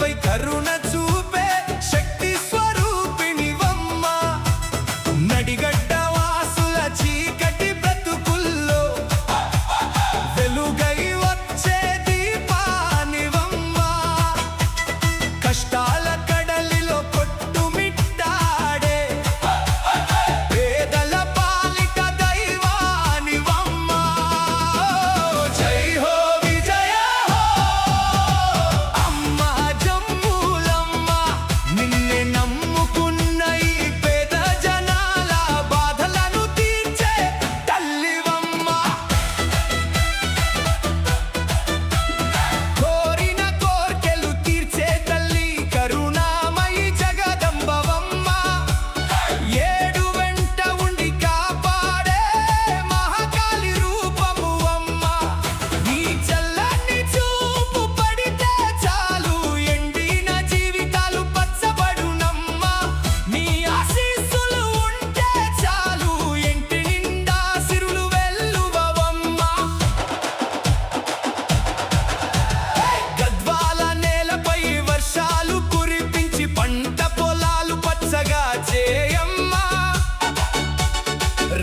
నేలపై కరుణ చూపే శక్తి స్వరూపిణివమ్మ. నడిగడ్డ వాసుల చీకటి బ్రతుకుల్లో వెలుగై వచ్చే దీపానివమ్మ. కష్టాల కడలిలో కొట్టుమిట్టాడే పేదల పాలిట దైవానివమ్మ. జై హో విజయ హో అమ్మ జమ్ములమ్మ. నిన్నే నమ్ముకున్న ఈ పేద జనాల బాధలను తీర్చే తల్లివమ్మ. కోరిన కోర్కెలు తీర్చే తల్లి కరుణామయి జగదంబవమ్మ. ఏడు వెంట ఉండి కాపాడే మహాకాళి రూపము అమ్మ. నీ చల్లని చూపు పడితే చాలు ఎండిన జీవితాలు పచ్చబడునమ్మ. నీ ఆశీస్సులు ఉంటే చాలు ఇంటి నిండా సిరులు వెల్లువవమ్మ. గద్వాల నేలపై వర్షాలు కురిపించి పంట పొలాలు పచ్చగా చేయమ్మ.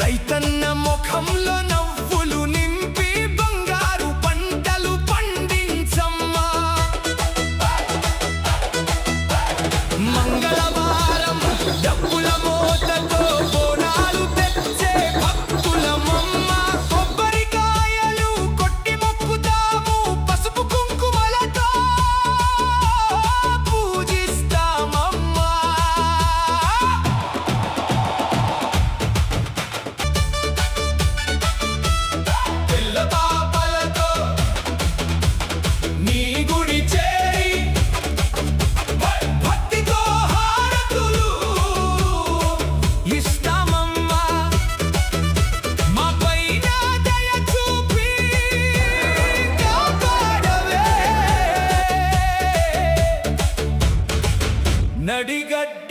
రైతన్న ముఖంలో నవ్వులు నింపి బంగారు పంటలు పండించమ్మా. మంగళవారం డప్పుల మోతతో బోనాలు తెచ్చే భక్తులమమ్మ. కొబ్బరికాయలు కొట్టి మొక్కుతాము, పసుపు కుంకుమలతో పూజిస్తామమ్మా. తెల్ల పాపలతో నీ గుడి చేరి భక్తితో హారతులు ఇస్తామమ్మా. మాపైన దయ చూపి కాపాడవే. నడిగడ్డ